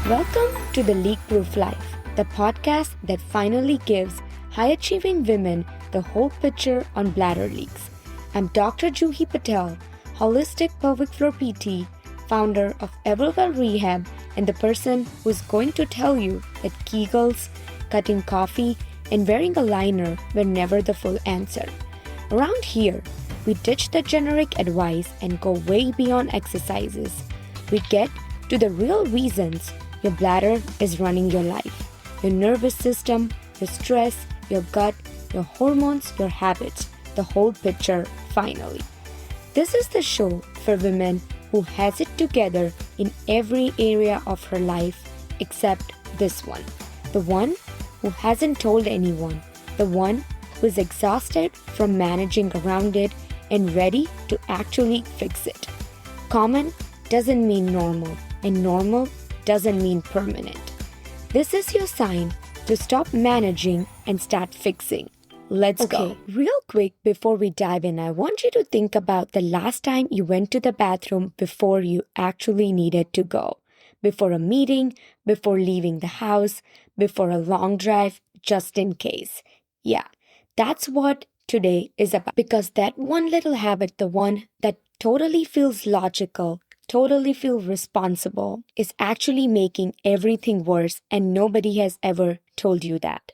Welcome to the LeakProof Life, the podcast that finally gives high-achieving women the whole picture on bladder leaks. I'm Dr. Juhi Patel, holistic pelvic floor PT, founder of Everwell Rehab, and the person who's going to tell you that kegels, cutting coffee, and wearing a liner were never the full answer. Around here, we ditch the generic advice and go way beyond exercises. We get to the real reasons your bladder is running your life, your nervous system, your stress, your gut, your hormones, your habits, the whole picture finally. This is the show for women who has it together in every area of her life except this one. The one who hasn't told anyone. The one who is exhausted from managing around it and ready to actually fix it. Common doesn't mean normal, and normal doesn't mean permanent. This is your sign to stop managing and start fixing. Let's go. Real quick before we dive in, I want you to think about the last time you went to the bathroom before you actually needed to go. Before a meeting, before leaving the house, before a long drive, just in case. Yeah, that's what today is about. Because that one little habit, the one that totally feels logical, totally feel responsible, is actually making everything worse, and nobody has ever told you that.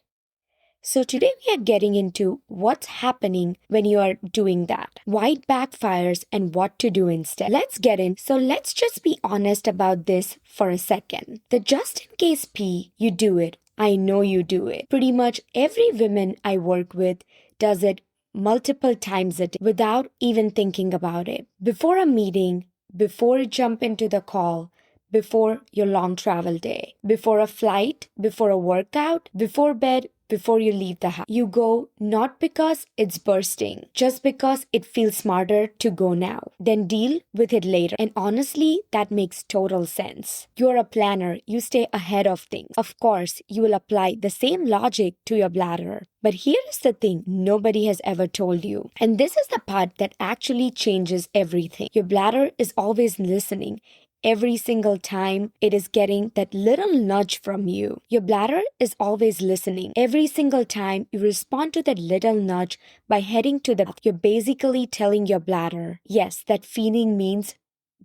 So today we are getting into what's happening when you are doing that, why it backfires, and what to do instead. Let's get in. So let's just be honest about this for a second. The just in case pee, you do it. I know you do it. Pretty much every woman I work with does it multiple times a day without even thinking about it. Before a meeting, before you jump into the call, before your long travel day, before a flight, before a workout, before bed, before you leave the house. You go not because it's bursting, just because it feels smarter to go now, then deal with it later. And honestly, that makes total sense. You're a planner. You stay ahead of things. Of course, you will apply the same logic to your bladder. But here is the thing nobody has ever told you. And this is the part that actually changes everything. Your bladder is always listening. Every single time it is getting that little nudge from you. Your bladder is always listening. Every single time you respond to that little nudge by heading to the bath, you're basically telling your bladder, yes, that feeling means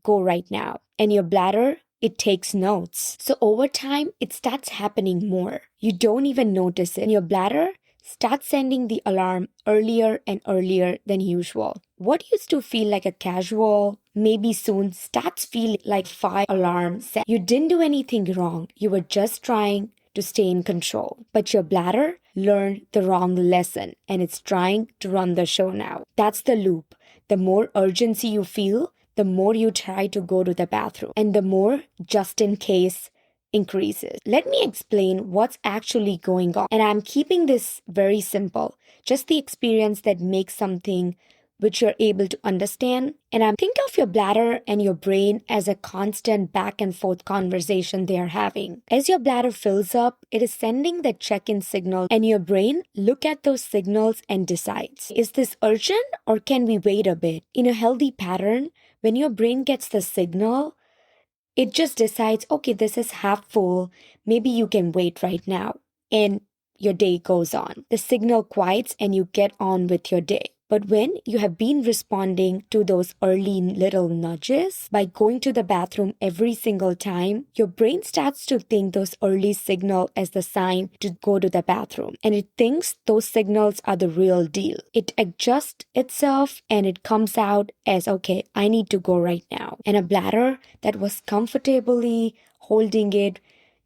go right now. And your bladder, it takes notes. So over time, it starts happening more. You don't even notice it. And your bladder starts sending the alarm earlier and earlier than usual. What used to feel like a casual, maybe soon, starts feeling like 5 alarms. You didn't do anything wrong. You were just trying to stay in control. But your bladder learned the wrong lesson and it's trying to run the show now. That's the loop. The more urgency you feel, the more you try to go to the bathroom and the more just in case increases. Let me explain what's actually going on. And I'm keeping this very simple. Just the experience that makes something which you're able to understand. And think of your bladder and your brain as a constant back and forth conversation they are having. As your bladder fills up, it is sending the check-in signal and your brain look at those signals and decides, is this urgent or can we wait a bit? In a healthy pattern, when your brain gets the signal, it just decides, okay, this is half full. Maybe you can wait right now. And your day goes on. The signal quiets and you get on with your day. But when you have been responding to those early little nudges by going to the bathroom every single time, your brain starts to think those early signals as the sign to go to the bathroom. And it thinks those signals are the real deal. It adjusts itself and it comes out as, okay, I need to go right now. And a bladder that was comfortably holding it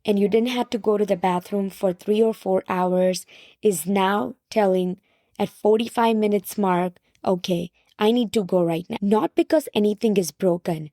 and you didn't have to go to the bathroom for 3 or 4 hours is now telling at 45 minutes mark, okay, I need to go right now. Not because anything is broken,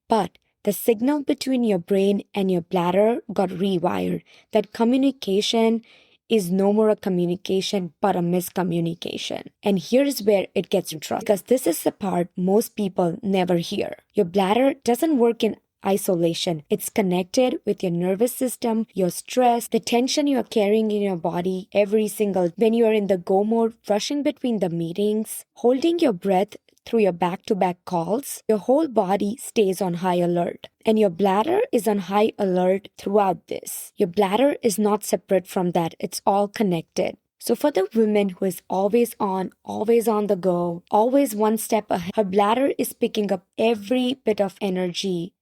but the signal between your brain and your bladder got rewired. That communication is no more a communication, but a miscommunication. And here is where it gets in trouble. Because this is the part most people never hear. Your bladder doesn't work in isolation. It's connected with your nervous system, your stress, the tension you're carrying in your body every single when you're in the go mode, rushing between the meetings, holding your breath through your back-to-back calls, your whole body stays on high alert. And your bladder is on high alert throughout this. Your bladder is not separate from that. It's all connected. So for the woman who is always on the go, always one step ahead, her bladder is picking up every bit of energy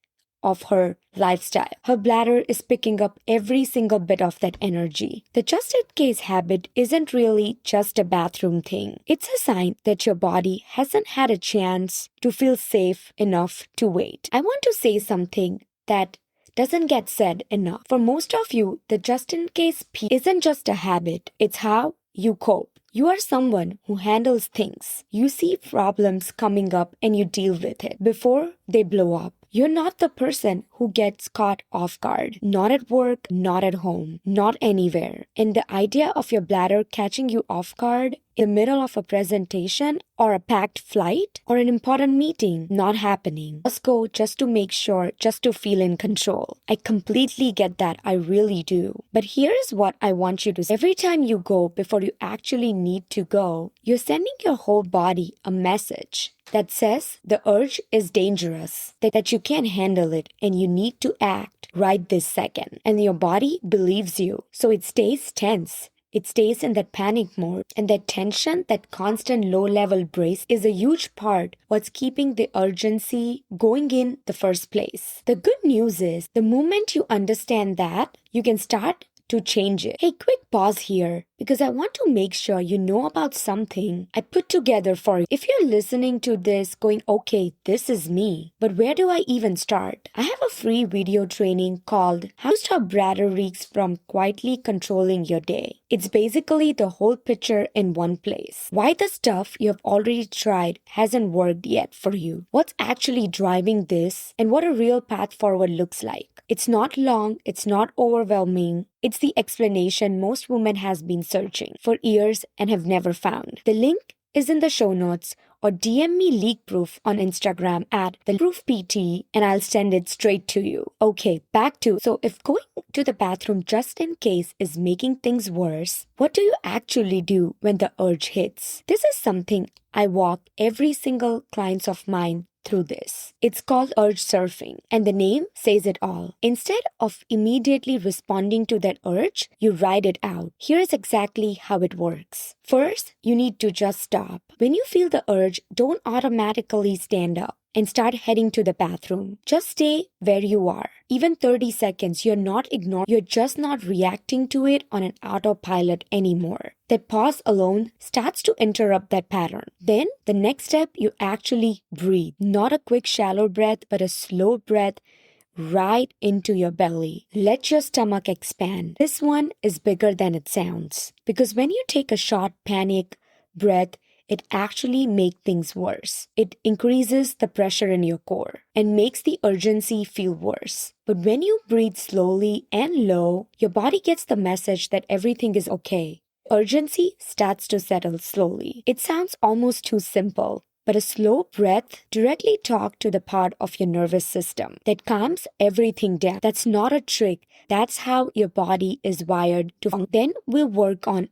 of her lifestyle. Her bladder is picking up every single bit of that energy. The just-in-case habit isn't really just a bathroom thing. It's a sign that your body hasn't had a chance to feel safe enough to wait. I want to say something that doesn't get said enough. For most of you, the just-in-case piece isn't just a habit. It's how you cope. You are someone who handles things. You see problems coming up and you deal with it before they blow up. You're not the person who gets caught off guard. Not at work, not at home, not anywhere. And the idea of your bladder catching you off guard in the middle of a presentation or a packed flight or an important meeting, not happening. Just go just to make sure, just to feel in control. I completely get that. I really do. But here's what I want you to say. Every time you go before you actually need to go, you're sending your whole body a message that says the urge is dangerous, that you can't handle it and you need to act right this second. And your body believes you. So it stays tense. It stays in that panic mode. And that tension, that constant low-level brace is a huge part what's keeping the urgency going in the first place. The good news is the moment you understand that, you can start to change it. Hey, quick pause here because I want to make sure you know about something I put together for you. If you're listening to this going, okay, this is me, but where do I even start? I have a free video training called How to Stop Bladder Leaks from Quietly Controlling Your Day. It's basically the whole picture in one place. Why the stuff you have already tried hasn't worked yet for you. What's actually driving this and what a real path forward looks like. It's not long, it's not overwhelming. It's the explanation most women has been searching for years and have never found. The link is in the show notes or DM me LeakProof on Instagram at LeakProofPT and I'll send it straight to you. Okay, so if going to the bathroom just in case is making things worse, what do you actually do when the urge hits? This is something I walk every single client of mine through this. It's called urge surfing, and the name says it all. Instead of immediately responding to that urge, you ride it out. Here's exactly how it works. First, you need to just stop. When you feel the urge, don't automatically stand up and start heading to the bathroom. Just stay where you are. Even 30 seconds, you're not ignoring, you're just not reacting to it on an autopilot anymore. That pause alone starts to interrupt that pattern. Then, the next step, you actually breathe. Not a quick shallow breath, but a slow breath right into your belly. Let your stomach expand. This one is bigger than it sounds. Because when you take a short panic breath, it actually makes things worse. It increases the pressure in your core and makes the urgency feel worse. But when you breathe slowly and low, your body gets the message that everything is okay. Urgency starts to settle slowly. It sounds almost too simple, but a slow breath directly talks to the part of your nervous system that calms everything down. That's not a trick. That's how your body is wired to function. Then we'll work on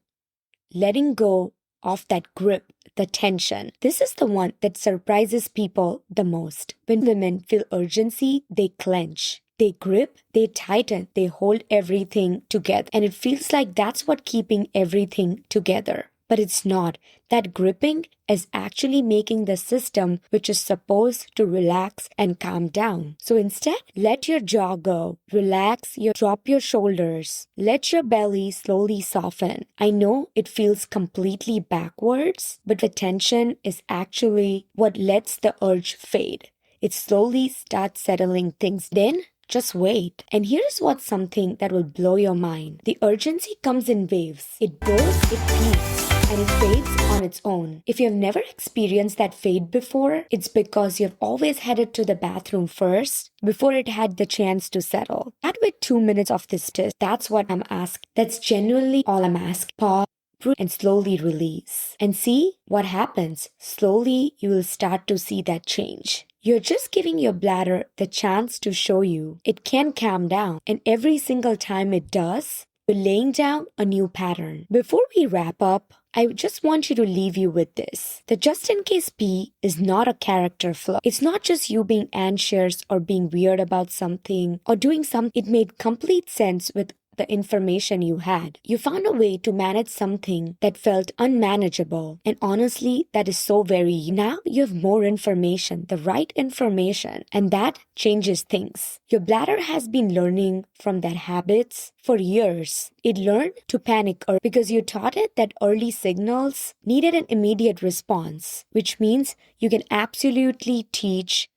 letting go of that grip, the tension. This is the one that surprises people the most. When women feel urgency, they clench. They grip, they tighten, they hold everything together. And it feels like that's what keeping everything together. But it's not. That gripping is actually making the system which is supposed to relax and calm down. So instead, let your jaw go. Relax, drop your shoulders. Let your belly slowly soften. I know it feels completely backwards, but the tension is actually what lets the urge fade. It slowly starts settling things. Then, just wait. And here's what's something that will blow your mind. The urgency comes in waves. It builds, it peaks, and it fades on its own. If you've never experienced that fade before, it's because you've always headed to the bathroom first before it had the chance to settle. Start with 2 minutes of this test. That's what I'm asking. That's genuinely all I'm asking. Pause, breathe, and slowly release. And see what happens. Slowly, you will start to see that change. You're just giving your bladder the chance to show you it can calm down. And every single time it does, you're laying down a new pattern. Before we wrap up, I just want you to leave you with this. The just in case pee is not a character flaw. It's not just you being anxious or being weird about something or doing something. It made complete sense with the information you had. You found a way to manage something that felt unmanageable. And honestly, that is so very, now you have more information, the right information, and that changes things. Your bladder has been learning from that habits for years. It learned to panic because you taught it that early signals needed an immediate response, which means you can absolutely teach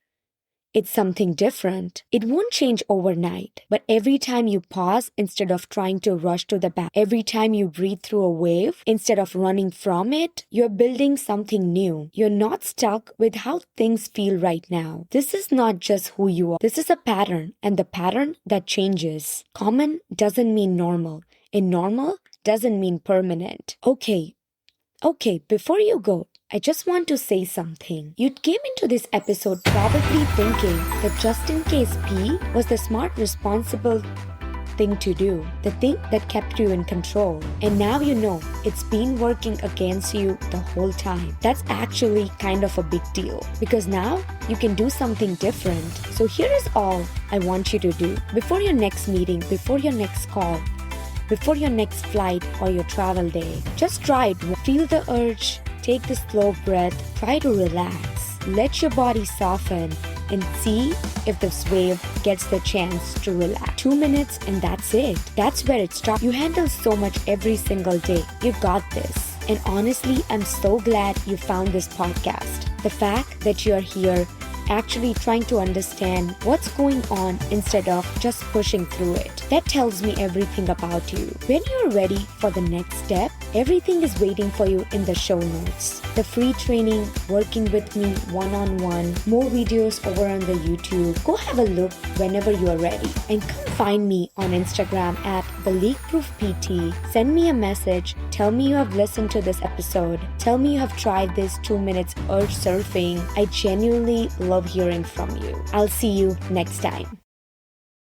it's something different. It won't change overnight, but every time you pause instead of trying to rush to the back, every time you breathe through a wave instead of running from it, you're building something new. You're not stuck with how things feel right now. This is not just who you are. This is a pattern, and the pattern that changes. Common doesn't mean normal, and normal doesn't mean permanent. Okay, before you go, I just want to say something. You came into this episode probably thinking that just in case pee was the smart, responsible thing to do, the thing that kept you in control. And now you know it's been working against you the whole time. That's actually kind of a big deal because now you can do something different. So here is all I want you to do. Before your next meeting, before your next call, before your next flight or your travel day, just try it. Feel the urge. Take the slow breath, try to relax, let your body soften and see if this wave gets the chance to relax. 2 minutes and that's it. That's where it stops. You handle so much every single day. You got this. And honestly, I'm so glad you found this podcast. The fact that you're here actually trying to understand what's going on instead of just pushing through it. That tells me everything about you. When you're ready for the next step, everything is waiting for you in the show notes. The free training, working with me one-on-one, more videos over on the YouTube. Go have a look whenever you are ready. And come find me on Instagram at the LeakProof PT. Send me a message. Tell me you have listened to this episode. Tell me you have tried this 2 minutes urge surfing. I genuinely love hearing from you. I'll see you next time.